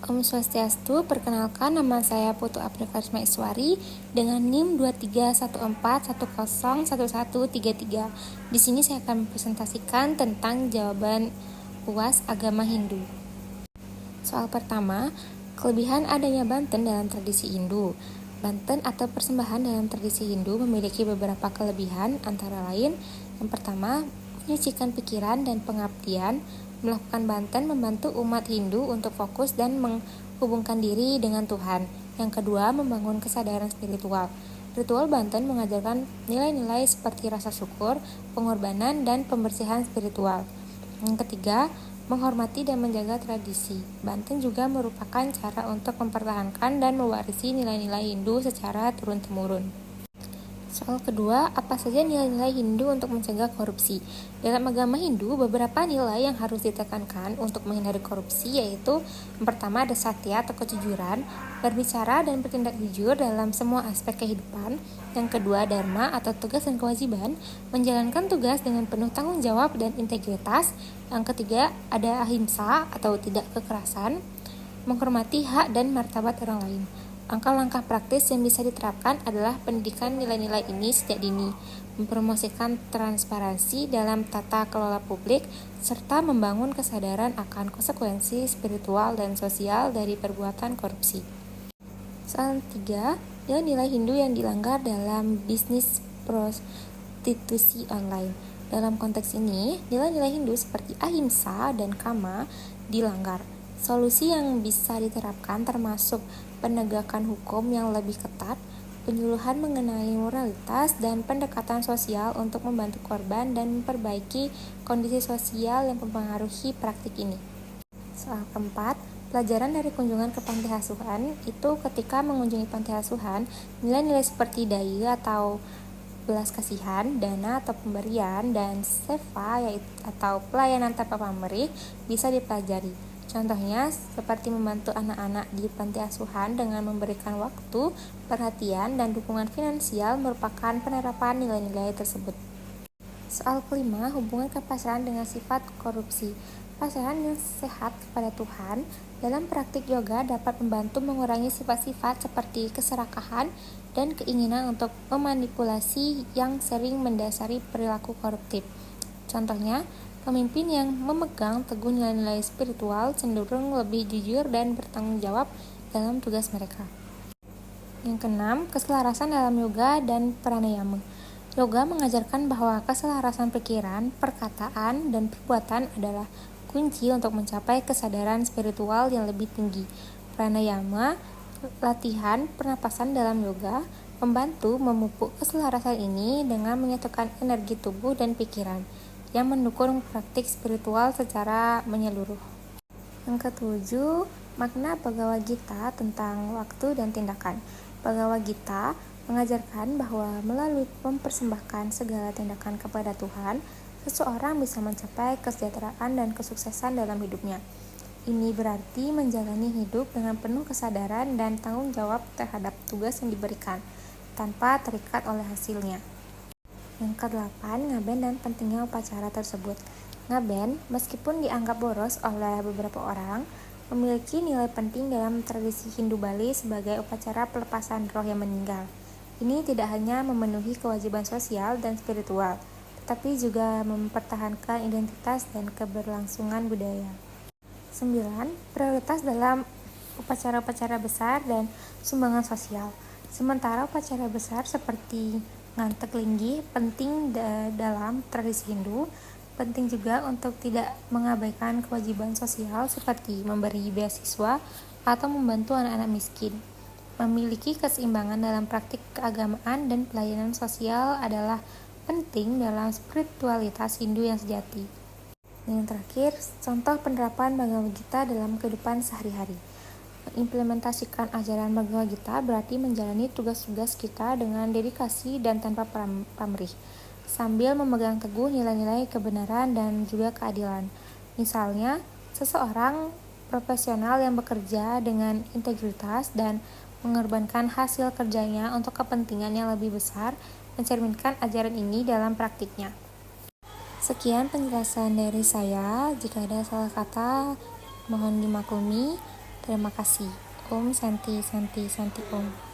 Om Swastiastu, perkenalkan nama saya Putu Apni Karisma Iswari dengan NIM 2314101133. Di sini saya akan mempresentasikan tentang jawaban UAS agama Hindu. Soal pertama, kelebihan adanya Banten dalam tradisi Hindu. Banten atau persembahan dalam tradisi Hindu memiliki beberapa kelebihan, antara lain, yang pertama, menyucikan pikiran dan pengabdian. Melakukan Banten membantu umat Hindu untuk fokus dan menghubungkan diri dengan Tuhan. Yang kedua, membangun kesadaran spiritual. Ritual Banten mengajarkan nilai-nilai seperti rasa syukur, pengorbanan, dan pembersihan spiritual. Yang ketiga, menghormati dan menjaga tradisi. Banten juga merupakan cara untuk mempertahankan dan mewarisi nilai-nilai Hindu secara turun-temurun. Soal kedua, apa saja nilai-nilai Hindu untuk mencegah korupsi? Dalam agama Hindu, beberapa nilai yang harus ditekankan untuk menghindari korupsi yaitu yang pertama ada satya atau kejujuran, berbicara dan bertindak jujur dalam semua aspek kehidupan. Yang kedua, dharma atau tugas dan kewajiban, menjalankan tugas dengan penuh tanggung jawab dan integritas. Yang ketiga, ada ahimsa atau tidak kekerasan, menghormati hak dan martabat orang lain. Langkah-langkah praktis yang bisa diterapkan adalah pendidikan nilai-nilai ini sejak dini, mempromosikan transparansi dalam tata kelola publik, serta membangun kesadaran akan konsekuensi spiritual dan sosial dari perbuatan korupsi. Soal 3, nilai-nilai Hindu yang dilanggar dalam bisnis prostitusi online. Dalam konteks ini, nilai-nilai Hindu seperti ahimsa dan kama dilanggar. Solusi yang bisa diterapkan termasuk penegakan hukum yang lebih ketat, penyuluhan mengenai moralitas, dan pendekatan sosial untuk membantu korban dan memperbaiki kondisi sosial yang mempengaruhi praktik ini. Soal keempat, pelajaran dari kunjungan ke panti asuhan itu ketika mengunjungi panti asuhan, nilai-nilai seperti daya atau belas kasihan, dana atau pemberian, dan seva atau pelayanan tanpa pamrih bisa dipelajari. Contohnya seperti membantu anak-anak di panti asuhan dengan memberikan waktu, perhatian, dan dukungan finansial merupakan penerapan nilai-nilai tersebut. Soal kelima, hubungan kepasrahan dengan sifat korupsi. Pasrahan yang sehat kepada Tuhan dalam praktik yoga dapat membantu mengurangi sifat-sifat seperti keserakahan dan keinginan untuk memanipulasi yang sering mendasari perilaku koruptif. Contohnya, pemimpin yang memegang teguh nilai-nilai spiritual cenderung lebih jujur dan bertanggung jawab dalam tugas mereka. Yang keenam, keselarasan dalam yoga dan pranayama. Yoga mengajarkan bahwa keselarasan pikiran, perkataan, dan perbuatan adalah kunci untuk mencapai kesadaran spiritual yang lebih tinggi. Pranayama, latihan pernapasan dalam yoga, membantu memupuk keselarasan ini dengan menyatukan energi tubuh dan pikiran, yang mendukung praktik spiritual secara menyeluruh. Yang ketujuh, makna Bhagavad Gita tentang waktu dan tindakan. Bhagavad Gita mengajarkan bahwa melalui mempersembahkan segala tindakan kepada Tuhan, seseorang bisa mencapai kesejahteraan dan kesuksesan dalam hidupnya. Ini berarti menjalani hidup dengan penuh kesadaran dan tanggung jawab terhadap tugas yang diberikan, tanpa terikat oleh hasilnya. Yang ke-8, ngaben dan pentingnya upacara tersebut. Ngaben, meskipun dianggap boros oleh beberapa orang, memiliki nilai penting dalam tradisi Hindu Bali sebagai upacara pelepasan roh yang meninggal. Ini tidak hanya memenuhi kewajiban sosial dan spiritual, tetapi juga mempertahankan identitas dan keberlangsungan budaya. 9. Prioritas dalam upacara-upacara besar dan sumbangan sosial. Sementara upacara besar seperti ngantek linggih penting dalam tradisi Hindu, penting juga untuk tidak mengabaikan kewajiban sosial seperti memberi beasiswa atau membantu anak-anak miskin. Memiliki keseimbangan dalam praktik keagamaan dan pelayanan sosial adalah penting dalam spiritualitas Hindu yang sejati. Dan yang terakhir, contoh penerapan Bhagavad Gita dalam kehidupan sehari-hari. Mengimplementasikan ajaran Bhagavad Gita berarti menjalani tugas-tugas kita dengan dedikasi dan tanpa pamrih, sambil memegang teguh nilai-nilai kebenaran dan juga keadilan. Misalnya, seseorang profesional yang bekerja dengan integritas dan mengorbankan hasil kerjanya untuk kepentingan yang lebih besar, mencerminkan ajaran ini dalam praktiknya. Sekian penjelasan dari saya. Jika ada salah kata, mohon dimaklumi. Terima kasih. Om Santi Santi Santi Om.